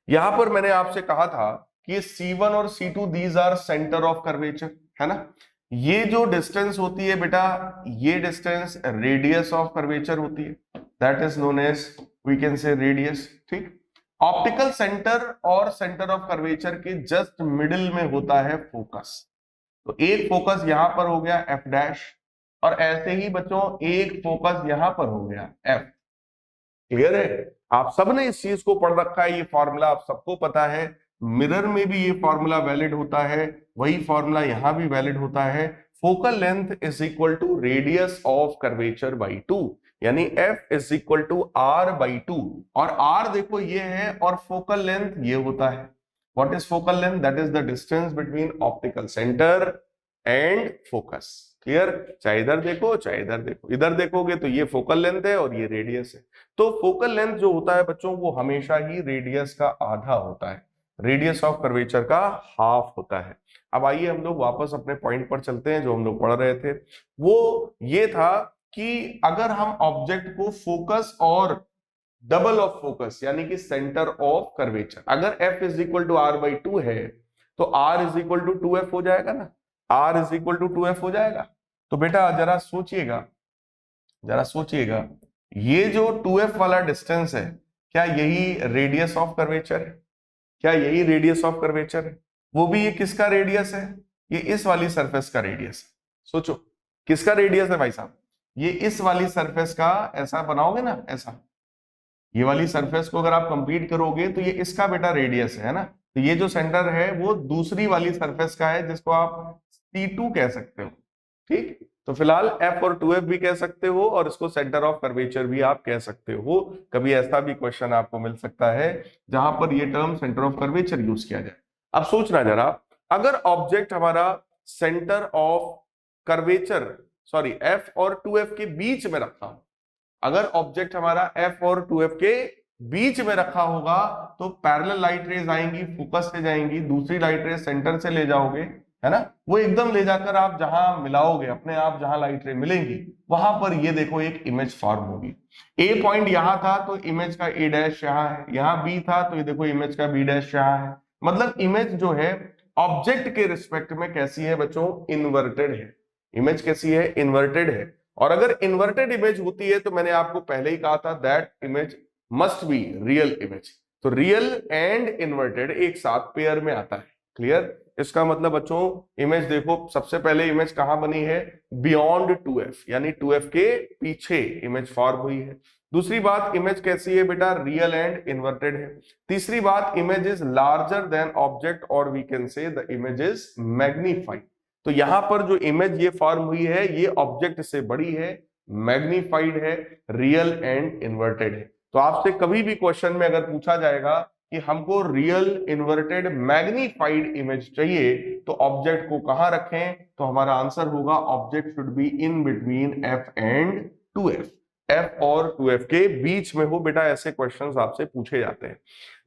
यहां पर मैंने आपसे कहा था कि ये C1 और C2 these are centre of curvature, है ना। ये जो डिस्टेंस होती है बेटा, ये डिस्टेंस रेडियस ऑफ कर्वेचर होती है, that is known as we can say radius. ठीक, ऑप्टिकल सेंटर और सेंटर ऑफ कर्वेचर के जस्ट मिडिल में होता है फोकस। तो एक फोकस यहां पर हो गया F डैश, और ऐसे ही बच्चों एक फोकस यहां पर हो गया F। क्लियर है? आप सबने इस चीज को पढ़ रखा है, ये फॉर्मूला आप सबको पता है। मिरर में भी ये फॉर्मूला वैलिड होता है, वही फॉर्मूला यहां भी वैलिड होता है। Focal length is equal to radius of curvature by 2, यानी F is equal to R by 2, और R देखो ये है और फोकल लेंथ ये होता है। What is focal length? That is the distance between optical centre and focus. Clear? चाहे इधर देखो चाहे इधर देखो, इधर देखोगे तो ये फोकल लेंथ है और ये रेडियस है। तो फोकल लेंथ जो होता है बच्चों, वो हमेशा ही रेडियस का आधा होता है, रेडियस ऑफ कर्वेचर का हाफ होता है। अब आइए हम लोग वापस अपने पॉइंट पर चलते हैं। जो हम लोग पढ़ रहे थे वो ये था कि अगर हम ऑब्जेक्ट को फोकस और डबल ऑफ फोकस यानी कि सेंटर ऑफ कर्वेचर, अगर f is equal to R by 2 है तो R is equal to 2f हो जाएगा ना, R is equal to 2f हो जाएगा। तो बेटा जरा सोचिएगा, जरा सोचिएगा, ये जो 2f वाला डिस्टेंस है, क्या यही रेडियस ऑफ कर्वेचर है? क्या यही रेडियस ऑफ कर्वेचर है? वो भी ये किसका रेडियस है? ये इस वाली सरफेस का रेडियस है। सोचो किसका रेडियस है भाई साहब? ये इस वाली सरफेस का, ऐसा बनाओगे ना, ऐसा ये वाली सरफेस को अगर आप कंप्लीट करोगे तो ये इसका बेटा रेडियस है ना। तो ये जो सेंटर है वो दूसरी वाली सरफेस का है, जिसको आप C2 कह सकते हो। ठीक, तो फिलहाल F और 2F भी कह सकते हो, और इसको सेंटर ऑफ कर्वेचर भी आप कह सकते हो। कभी ऐसा भी क्वेश्चन आपको मिल सकता है जहां पर ये term centre of curvature use किया जाए। अब सोचना जरा, अगर ऑब्जेक्ट हमारा centre of curvature sorry F और 2F के बीच में रखा हो, अगर ऑब्जेक्ट हमारा F और 2F के बीच में रखा होगा तो पैरेलल लाइट रेज आएंगी, फोकस से जाएंगी, दूसरी लाइट रेज सेंटर से ले जाओगे, है ना, वो एकदम ले जाकर आप जहां मिलाओगे, अपने आप जहां लाइट रे मिलेंगी वहां पर ये देखो एक इमेज फॉर्म होगी। ए पॉइंट यहां था तो इमेज का ए डैश यहां है, यहां बी था तो ये देखो इमेज का बी डैश यहां है। मतलब इमेज जो है ऑब्जेक्ट के रिस्पेक्ट में कैसी है बच्चों? इन्वर्टेड है। इमेज कैसी है? इन्वर्टेड है। और अगर इन्वर्टेड इमेज होती है तो मैंने आपको पहले ही कहा था that image must be real image. तो रियल एंड इन्वर्टेड एक साथ पेयर में आता है। क्लियर? इसका मतलब बच्चों इमेज देखो, सबसे पहले इमेज कहां बनी है? बियॉन्ड 2f, यानी 2f के पीछे इमेज फॉर्म हुई है। दूसरी बात, इमेज कैसी है बेटा? रियल एंड इन्वर्टेड है। तीसरी बात, image is larger than object, और we can say the image is magnified. तो यहां पर जो इमेज ये फॉर्म हुई है ये ऑब्जेक्ट से बड़ी है, मैग्नीफाइड है, रियल एंड इन्वर्टेड है। तो आपसे कभी भी क्वेश्चन में अगर पूछा जाएगा कि हमको रियल इन्वर्टेड मैग्नीफाइड इमेज चाहिए तो ऑब्जेक्ट को कहां रखें, तो हमारा आंसर होगा object should be in between F and 2F। F और 2F के बीच में हो बेटा, ऐसे क्वेश्चंस आपसे पूछे जाते हैं।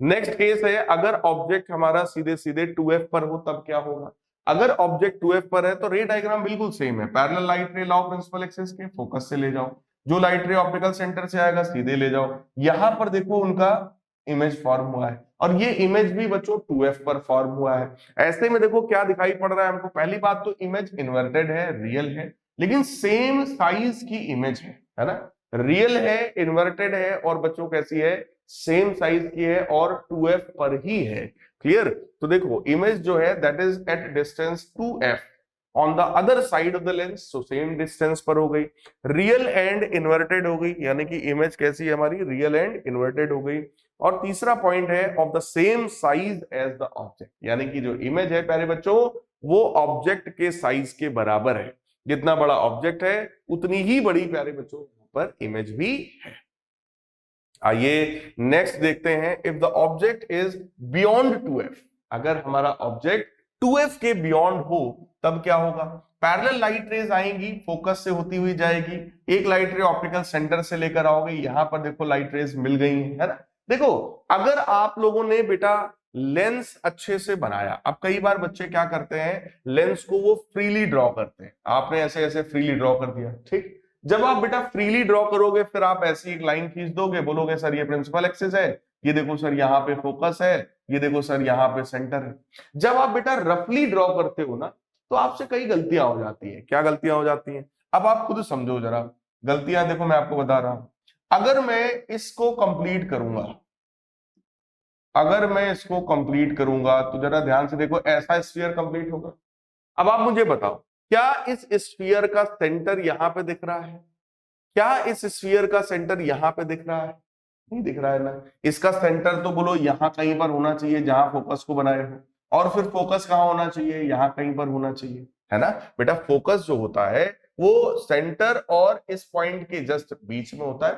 नेक्स्ट केस है, अगर ऑब्जेक्ट हमारा सीधे सीधे 2F पर हो तब क्या होगा? अगर ऑब्जेक्ट 2F पर है तो रे डायग्राम बिल्कुल सेम है, पैरेलल लाइट रे लॉ प्रिंसिपल एक्सिस के, फोकस से ले जाओ, जो लाइट रे ऑप्टिकल सेंटर से आएगा सीधे ले जाओ। यहां पर देखो उनका इमेज फॉर्म हुआ है, और ये इमेज भी बच्चों 2F पर फॉर्म हुआ है। ऐसे में देखो क्या दिखाई पड़ रहा है हमको? पहली बात तो इमेज इन्वर्टेड है, रियल है, लेकिन सेम साइज की इमेज है ना। रियल है, इन्वर्टेड है, और बच्चों कैसी है? सेम साइज की है और 2F पर ही है। क्लियर। तो देखो इमेज जो है that is at distance 2f on the other side of the lens, so same distance पर हो गई। रियल एंड इन्वर्टेड हो गई, यानी कि इमेज कैसी है हमारी, रियल एंड इन्वर्टेड हो गई। और तीसरा पॉइंट है of the same size as the object, यानी कि जो इमेज है प्यारे बच्चों वो ऑब्जेक्ट के साइज के बराबर है। जितना बड़ा ऑब्जेक्ट है उतनी ही बड़ी प्यारे बच्चों पर इमेज भी है। आइए नेक्स्ट देखते हैं, if the object is beyond 2f, अगर हमारा ऑब्जेक्ट 2f के बियॉन्ड हो तब क्या होगा, पैरेलल लाइट रेज आएंगी, फोकस से होती हुई जाएगी, एक लाइट रे ऑप्टिकल सेंटर से लेकर आओगे, यहां पर देखो लाइट रेज मिल गई है ना। देखो अगर आप लोगों ने बेटा लेंस अच्छे से बनाया, अब कई बार बच्चे क्या करते हैं लेंस को वो फ्रीली ड्रॉ करते हैं, आपने ऐसे ऐसे फ्रीली ड्रॉ कर दिया, ठीक। जब आप बेटा फ्रीली ड्रॉ करोगे फिर आप ऐसी एक लाइन खींच दोगे, बोलोगे सर ये प्रिंसिपल एक्सिस है, ये देखो सर यहाँ पे फोकस है, ये देखो सर यहाँ पे सेंटर है। जब आप बेटा रफली ड्रॉ करते हो ना तो आपसे कई गलतियां हो जाती है। क्या गलतियां हो जाती हैं अब आप खुद समझो जरा। गलतियां देखो मैं आपको बता रहा हूं, अगर मैं इसको कंप्लीट करूंगा, अगर मैं इसको कंप्लीट करूंगा तो जरा ध्यान से देखो ऐसा स्फीयर कंप्लीट होगा। अब आप मुझे बताओ क्या इस स्फीयर का सेंटर यहां पे दिख रहा है, क्या इस स्फीयर का सेंटर यहां पे दिख रहा है, नहीं दिख रहा है ना। इसका सेंटर तो बोलो यहां कहीं पर होना चाहिए जहां फोकस को बनाए हो, और फिर फोकस कहां होना चाहिए, यहां कहीं पर होना चाहिए, है ना। बेटा फोकस जो होता है वो सेंटर और इस पॉइंट के जस्ट बीच में होता है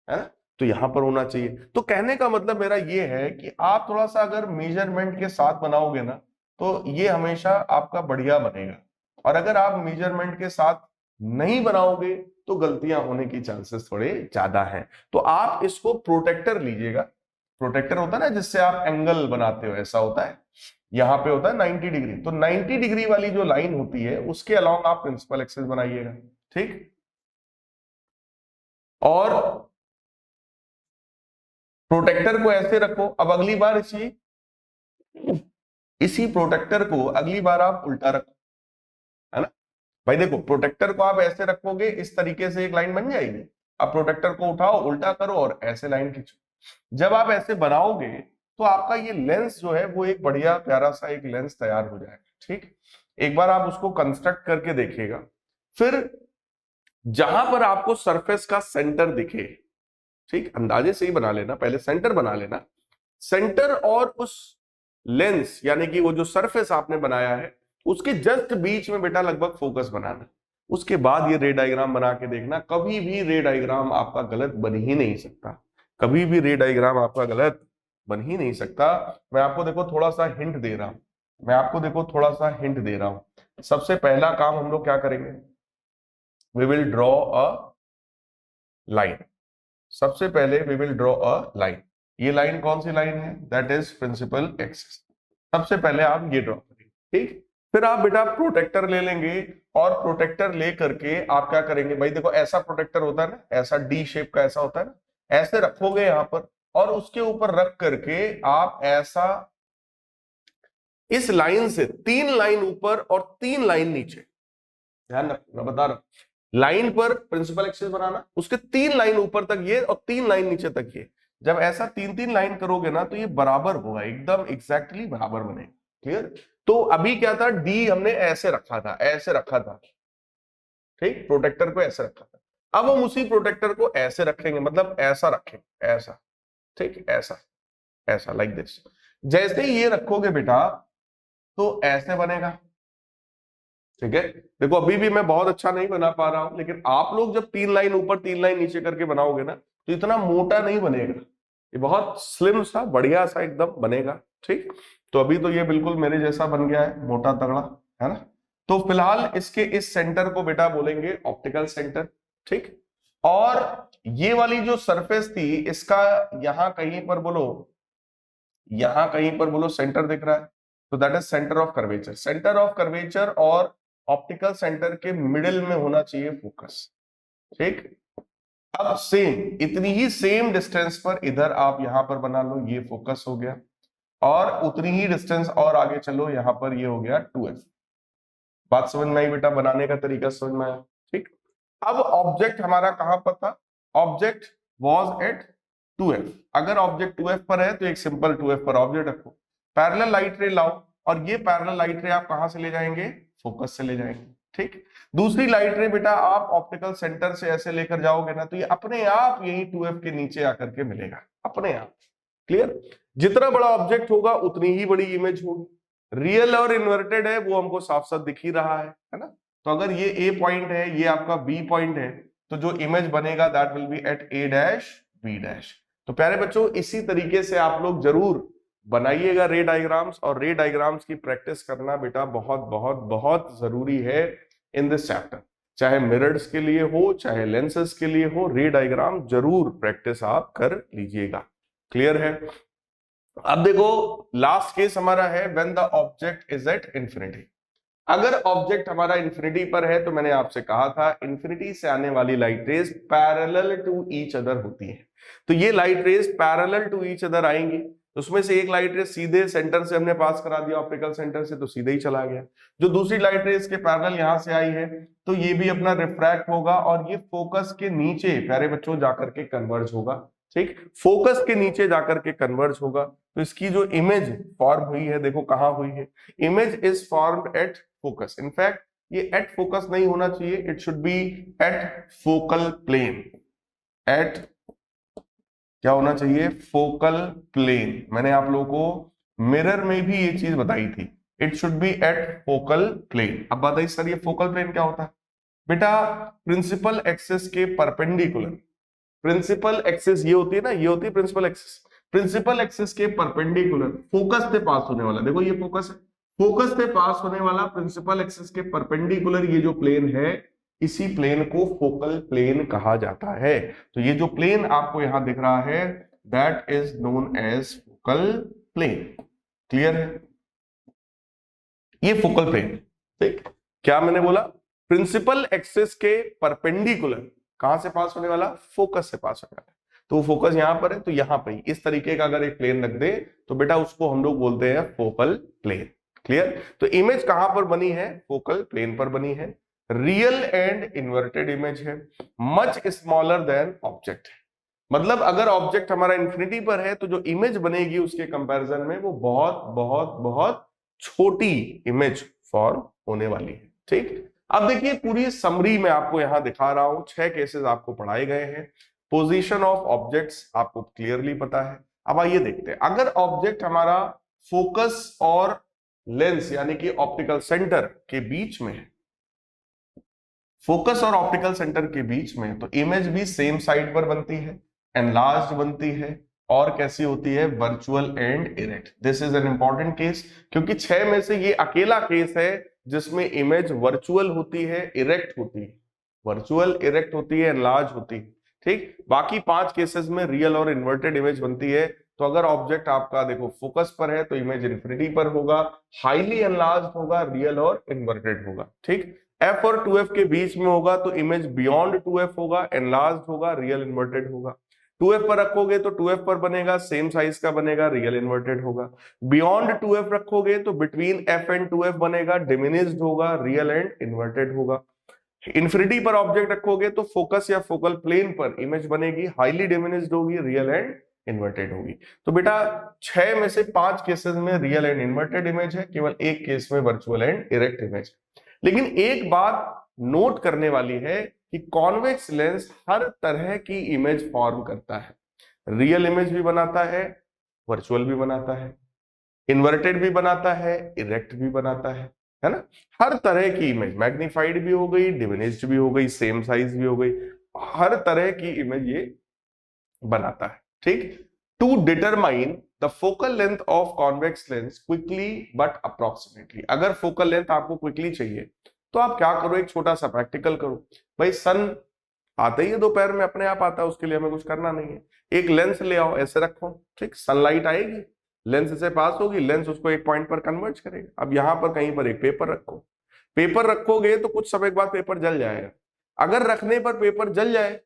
ना, तो यहां पर होना चाहिए। तो कहने का मतलब मेरा ये है कि आप थोड़ा सा अगर मेजरमेंट के साथ बनाओगे ना तो ये हमेशा आपका बढ़िया बनेगा, और अगर आप मेजरमेंट के साथ नहीं बनाओगे तो गलतियां होने की चांसेस थोड़े ज्यादा हैं। तो आप इसको प्रोटेक्टर लीजिएगा, प्रोटेक्टर होता है ना जिससे आप एंगल बनाते हो, ऐसा होता है, यहां पे होता है 90 डिग्री, तो 90 डिग्री वाली जो लाइन होती है उसके अलाउंग आप प्रिंसिपल एक्सिस बनाइएगा, ठीक। और प्रोटेक्टर को ऐसे रखो। अब अगली बार इसी प्रोटेक्टर को अगली बार आप उल्टा रखो, है ना। भाई देखो प्रोटेक्टर को आप ऐसे रखोगे इस तरीके से एक लाइन बन जाएगी, अब प्रोटेक्टर को उठाओ उल्टा करो और ऐसे लाइन खींचो। जब आप ऐसे बनाओगे तो आपका ये लेंस जो है वो एक बढ़िया प्यारा सा एक लेंस तैयार हो जाएगा, ठीक। एक बार आप उसको कंस्ट्रक्ट करके देखिएगा। फिर जहां पर आपको सरफेस का सेंटर दिखे, ठीक, अंदाजे से ही बना लेना, पहले सेंटर बना लेना, सेंटर और उस लेंस यानी कि वो जो सरफेस आपने बनाया है उसके जस्ट बीच में बेटा लगभग फोकस बनाना। उसके बाद ये रे डायग्राम बना के देखना, कभी भी रे डायग्राम आपका गलत बन ही नहीं सकता, कभी भी रे डायग्राम आपका गलत बन ही नहीं सकता। मैं आपको देखो थोड़ा सा हिंट दे रहा हूं, मैं आपको देखो थोड़ा सा हिंट दे रहा हूं। सबसे पहला काम हम लोग क्या करेंगे, we will draw a line. सबसे पहले we will draw a line, ये लाइन कौन सी लाइन है, दैट इज प्रिंसिपल एक्सिस। सबसे पहले आप ये ड्रॉ करेंगे, ठीक। फिर आप बेटा प्रोटेक्टर ले लेंगे, और प्रोटेक्टर ले करके आप क्या करेंगे, भाई देखो ऐसा प्रोटेक्टर होता है ना, ऐसा डी शेप का ऐसा होता है ना, ऐसे रखोगे यहां पर, और उसके ऊपर रख करके आप ऐसा इस लाइन से 3 लाइन ऊपर और 3 लाइन नीचे, ध्यान रखो मैं बता रहा हूं, लाइन पर प्रिंसिपल एक्सिस बनाना, उसके 3 लाइन ऊपर तक ये और 3 लाइन नीचे तक ये। जब ऐसा 3-3 लाइन करोगे ना तो ये बराबर होगा, एकदम एग्जैक्टली बराबर बनेगा, क्लियर। तो अभी क्या था, डी हमने ऐसे रखा था, ऐसे रखा था, ठीक, प्रोटेक्टर को ऐसे रखा था। अब हम उसी प्रोटेक्टर को ऐसे रखेंगे, मतलब ऐसा रखेंगे, ऐसा, ठीक, ऐसा, ऐसा लाइक दिस। जैसे ही ये रखोगे बेटा तो ऐसे बनेगा, ठीक है। देखो अभी भी मैं बहुत अच्छा नहीं बना पा रहा हूं, लेकिन आप लोग जब 3 लाइन ऊपर 3 लाइन नीचे करके बनाओगे ना तो इतना मोटा नहीं बनेगा, ये बहुत स्लिम सा बढ़िया सा एकदम बनेगा, ठीक। तो अभी तो ये बिल्कुल मेरे जैसा बन गया है, मोटा तगड़ा, है ना। तो फिलहाल इसके इस सेंटर को बेटा बोलेंगे ऑप्टिकल सेंटर, ठीक। और ये वाली जो सरफेस थी इसका यहां कहीं पर बोलो, यहां कहीं पर बोलो सेंटर दिख रहा है, तो that is centre of curvature. Centre of curvature और ऑप्टिकल सेंटर के मिडिल में होना चाहिए फोकस, ठीक। अब सेम इतनी ही सेम डिस्टेंस पर इधर आप यहां पर बना लो, ये फोकस हो गया, और उतनी ही डिस्टेंस और आगे चलो, यहां पर ये हो गया 2f। बात समझ में आई बेटा, बनाने का तरीका समझ में आया, ठीक। अब ऑब्जेक्ट हमारा कहां पर था, ऑब्जेक्ट वॉज एट 2f। अगर ऑब्जेक्ट 2f पर है तो एक सिंपल 2f पर ऑब्जेक्ट रखो। पैरेलल लाइट रे लाओ, और ये पैरेलल लाइट रे आप कहां से ले जाएंगे, फोकस से ले जाएंगे, ठीक। दूसरी लाइट रे बेटा आप ऑप्टिकल सेंटर से ऐसे लेकर जाओगे ना, तो ये अपने आप यही 2f के नीचे आकर के मिलेगा, अपने आप। क्लियर? जितना बड़ा ऑब्जेक्ट होगा उतनी ही बड़ी इमेज होगी। रियल और इन्वर्टेड है वो हमको साफ साफ दिख ही रहा है ना। तो अगर ये ए पॉइंट है, ये आपका बी पॉइंट है, तो जो इमेज बनेगा that will be at A dash B dash. तो प्यारे बच्चों इसी तरीके से आप लोग जरूर बनाइएगा रे डायग्राम्स, और रे डायग्राम्स की प्रैक्टिस करना बेटा बहुत बहुत बहुत जरूरी है इन दिस चैप्टर। चाहे मिरर्स के लिए हो, चाहे लेंसेस के लिए हो, रे डायग्राम जरूर प्रैक्टिस आप कर लीजिएगा। क्लियर है? अब देखो लास्ट केस हमारा है when the object is at infinity. अगर ऑब्जेक्ट हमारा इंफिनिटी पर है, तो मैंने आपसे कहा था इंफिनिटी से आने वाली light rays parallel to each other होती है। तो ये light rays parallel to each other आएंगी, उसमें से एक लाइट रेज सीधे सेंटर से हमने पास करा दिया ऑप्टिकल सेंटर से, तो सीधे ही चला गया। जो दूसरी लाइट रेज के पैरेलल यहां से आई है, तो ये भी अपना रिफ्रैक्ट होगा, और ये फोकस के नीचे प्यारे बच्चों जाकर के कन्वर्ज होगा, ठीक। फोकस के नीचे जाकर के कन्वर्ज होगा। तो इसकी जो इमेज फॉर्म हुई है, देखो कहां हुई है, image is formed at focus. In fact ये एट फोकस नहीं होना चाहिए, it should be at focal plane. At क्या होना चाहिए, फोकल प्लेन। मैंने आप लोगों को मिरर में भी ये चीज बताई थी, it should be at focal plane. अब बताइए सर ये फोकल प्लेन क्या होता है? बेटा प्रिंसिपल एक्सिस के परपेंडिकुलर, प्रिंसिपल एक्सिस ये होती है ना, ये होती है प्रिंसिपल एक्सिस, प्रिंसिपल एक्सिस के परपेंडिकुलर फोकस से पास होने वाला, देखो ये फोकस है, फोकस से पास होने वाला प्रिंसिपल एक्सिस के परपेंडिकुलर ये जो प्लेन है, इसी प्लेन को फोकल प्लेन कहा जाता है। तो ये जो प्लेन आपको यहां दिख रहा है that is known as focal plane. Clear है? ये फोकल प्लेन, ठीक। क्या मैंने बोला? प्रिंसिपल एक्सिस के परपेंडिकुलर कहां से पास होने वाला, फोकस से पास होने वाला। तो वो फोकस यहां पर है, तो यहां पर इस तरीके का अगर एक प्लेन रख दे तो बेटा उसको हम लोग बोलते हैं फोकल प्लेन। क्लियर? तो इमेज कहां पर बनी है, फोकल प्लेन पर बनी है। रियल एंड इन्वर्टेड इमेज है, मच स्मॉलर देन ऑब्जेक्ट है। मतलब अगर ऑब्जेक्ट हमारा इंफिनिटी पर है, तो जो इमेज बनेगी उसके कंपैरिजन में वो बहुत बहुत बहुत छोटी इमेज फॉर्म होने वाली है, ठीक। अब देखिए पूरी समरी में आपको यहां दिखा रहा हूं, 6 केसेस आपको पढ़ाए गए हैं। पोजीशन ऑफ ऑब्जेक्ट्स आपको क्लियरली पता है। अब आइए देखते हैं, अगर ऑब्जेक्ट हमारा फोकस और लेंस यानी कि ऑप्टिकल सेंटर के बीच में है, फोकस और ऑप्टिकल सेंटर के बीच में, तो इमेज भी सेम साइड पर बनती है, एनलार्ज्ड बनती है, और कैसी होती है, virtual and erect. This is an important case, क्योंकि 6 में से ये अकेला केस है जिसमें इमेज वर्चुअल होती है, इरेक्ट होती है, वर्चुअल इरेक्ट होती है, एनलार्ज होती है, ठीक। बाकी 5 केसेस में रियल और इन्वर्टेड इमेज बनती है। तो अगर ऑब्जेक्ट आपका देखो फोकस पर है, तो इमेज इंफिनिटी पर होगा, हाईली एनलार्ज होगा, रियल और इन्वर्टेड होगा, ठीक। f और 2f के बीच में होगा तो इमेज बियॉन्ड 2f होगा, एनलार्ज होगा, रियल इन्वर्टेड होगा। 2f पर रखोगे तो 2f पर बनेगा, सेम साइज का बनेगा, रियल इन्वर्टेड होगा। बियॉन्ड 2f रखोगे तो बिटवीन f एंड 2f बनेगा, डिमिनिश्ड होगा, रियल एंड इन्वर्टेड होगा। इंफिनिटी पर ऑब्जेक्ट रखोगे तो फोकस या फोकल प्लेन पर इमेज बनेगी, हाईली डिमिनिश्ड होगी, रियल एंड इन्वर्टेड होगी। तो बेटा 6 में से 5 केसेस में रियल एंड इन्वर्टेड इमेज है, केवल एक केस में वर्चुअल एंड इरेक्ट इमेज है। लेकिन एक बात नोट करने वाली है कि कॉन्वेक्स लेंस हर तरह की इमेज फॉर्म करता है, रियल इमेज भी बनाता है, वर्चुअल भी बनाता है, इन्वर्टेड भी बनाता है, इरेक्ट भी बनाता है ना। हर तरह की इमेज, मैग्नीफाइड भी हो गई, डिमिनिश्ड भी हो गई, सेम साइज भी हो गई, हर तरह की इमेज ये बनाता है, ठीक। To determine the focal length of convex lens quickly but approximately, अगर फोकल लेंथ आपको क्विकली चाहिए तो आप क्या करो, एक छोटा सा प्रैक्टिकल करो। भाई सन आते ही है दोपहर में, अपने आप आता है, उसके लिए हमें कुछ करना नहीं है। एक लेंस ले आओ, ऐसे रखो, ठीक, सनलाइट आएगी, लेंस से पास होगी, लेंस उसको एक पॉइंट पर कन्वर्ट करेगा। अब यहां पर कहीं पर एक पेपर रखो, पेपर रखोगे तो कुछ समय के बाद पेपर जल जाएगा। अगर रखने पर पेपर जल जाए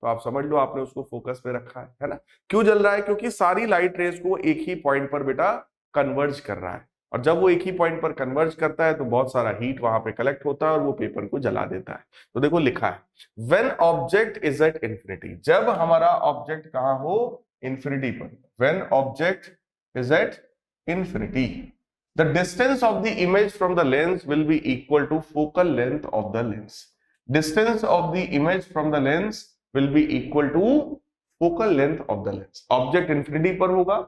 तो आप समझ लो आपने उसको फोकस पे रखा है ना। क्यों जल रहा है? क्योंकि सारी लाइट रेज को एक ही पॉइंट पर बेटा कन्वर्ज कर रहा है, और जब वो एक ही पॉइंट पर कन्वर्ज करता है तो बहुत सारा हीट वहां पे कलेक्ट होता है और वो पेपर को जला देता है। तो देखो लिखा है when object is at infinity, जब हमारा ऑब्जेक्ट कहां हो, इंफिनिटी पर, when object is at infinity. The distance of the image from the lens will be equal to focal length of the lens. Distance of the image from the lens will be equal to focal length of the lens. Object infinity पर होगा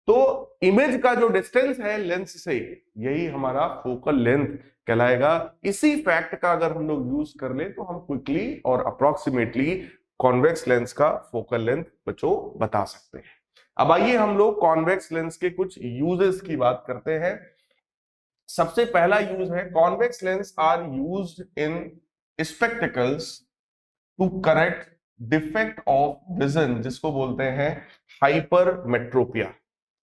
तो image का जो distance है lens से, यही हमारा focal length कहलाएगा। इसी फैक्ट का अगर हम लोग यूज कर ले तो हम क्विकली और अप्रोक्सीमेटली कॉन्वेक्स लेंस का फोकल लेंथ बच्चों बता सकते हैं। अब आइए हम लोग कॉन्वेक्स लेंस के कुछ यूजेस की बात करते हैं। सबसे पहला यूज है convex lens are used in spectacles to correct defect of vision, जिसको बोलते हैं हाइपरमेट्रोपिया।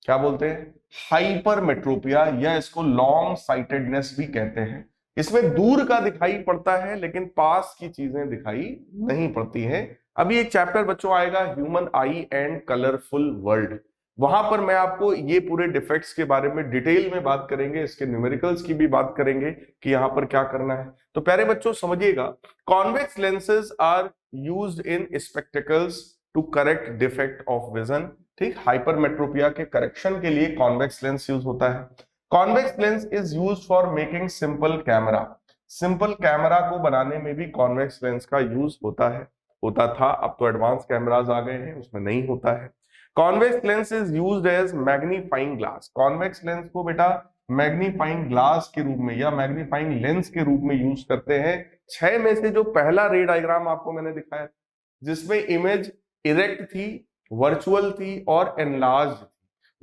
क्या बोलते हैं? हाइपरमेट्रोपिया, या इसको लॉन्ग साइटेडनेस भी कहते हैं। इसमें दूर का दिखाई पड़ता है लेकिन पास की चीजें दिखाई नहीं पड़ती हैं। अभी एक चैप्टर बच्चों आएगा human I and colourful world, वहां पर मैं आपको ये पूरे डिफेक्ट्स के बारे में डिटेल में बात करेंगे, इसके न्यूमेरिकल्स की भी बात करेंगे कि यहां पर क्या करना है। तो प्यारे बच्चों समझिएगा, convex lenses are used in spectacles to correct defect of vision. ठीक, हाइपरमेट्रोपिया के करेक्शन के लिए कॉन्वेक्स लेंस यूज होता है। Convex lens is used for making simple camera. Simple camera को बनाने में भी कॉन्वेक्स लेंस का यूज होता है, होता था, अब तो एडवांस कैमराज आ गए हैं उसमें नहीं होता है। Convex lens is used as magnifying glass. Convex lens को बेटा मैग्नीफाइंग ग्लास के रूप में या मैग्नीफाइंग लेंस के रूप में यूज करते हैं। 6 में से जो पहला रे डायग्राम आपको मैंने दिखाया जिसमें इमेज इरेक्ट थी, वर्चुअल थी और एनलार्ज थी,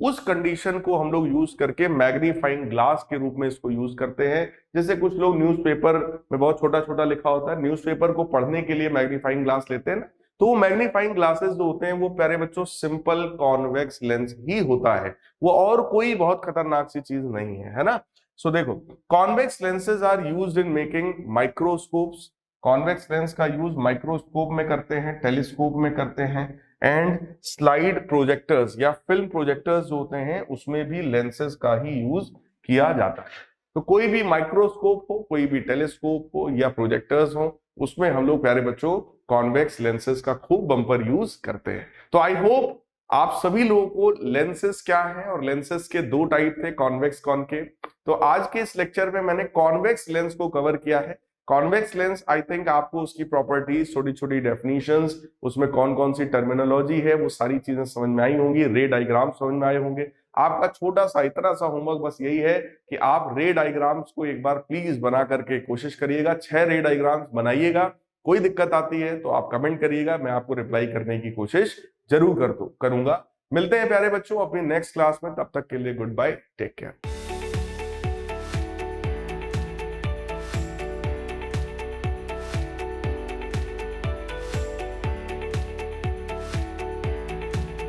उस कंडीशन को हम लोग यूज करके मैग्नीफाइंग ग्लास के रूप में इसको यूज करते हैं। जैसे कुछ लोग न्यूज़पेपर में बहुत छोटा छोटा लिखा होता है, न्यूज़पेपर को पढ़ने के लिए मैग्नीफाइंग ग्लास लेते हैं ना, तो वो मैग्नीफाइंग ग्लासेस जो होते हैं वो प्यारे बच्चों सिंपल कॉन्वेक्स लेंस ही होता है, वो और कोई बहुत खतरनाक सी चीज नहीं है ना। सो देखो, convex lenses are used in making microscopes. Convex lens का यूज माइक्रोस्कोप में करते हैं, टेलीस्कोप में करते हैं, एंड स्लाइड प्रोजेक्टर्स या फिल्म प्रोजेक्टर्स जो होते हैं उसमें भी लेंसेज का ही यूज किया जाता है। तो कोई भी माइक्रोस्कोप हो, कोई भी टेलीस्कोप हो या प्रोजेक्टर्स हो, उसमें हम लोग प्यारे बच्चों कॉन्वेक्स लेंसेज का खूब बम्पर यूज करते हैं। तो आई होप आप सभी लोगों को लेंसेज क्या है, और लेंसेज के 2 टाइप थे, कॉन्वेक्स कॉनकेव। तो आज के इस लेक्चर में मैंने कॉन्वेक्स लेंस को कवर किया है। कॉन्वेक्स लेंस आई थिंक आपको उसकी प्रॉपर्टीज, छोटी छोटी डेफिनेशंस, उसमें कौन कौन सी टर्मिनोलॉजी है, वो सारी चीजें समझ में आई होंगी, रे डायग्राम समझ में आए होंगे। आपका छोटा सा इतना सा होमवर्क बस यही है कि आप रे डायग्राम्स को एक बार प्लीज बना करके कोशिश करिएगा। 6 रे डायग्राम्स बनाइएगा। कोई दिक्कत आती है तो आप कमेंट करिएगा, मैं आपको रिप्लाई करने की कोशिश जरूर करूंगा। मिलते हैं प्यारे बच्चों अपनी नेक्स्ट क्लास में, तब तक के लिए गुड बाय, टेक केयर।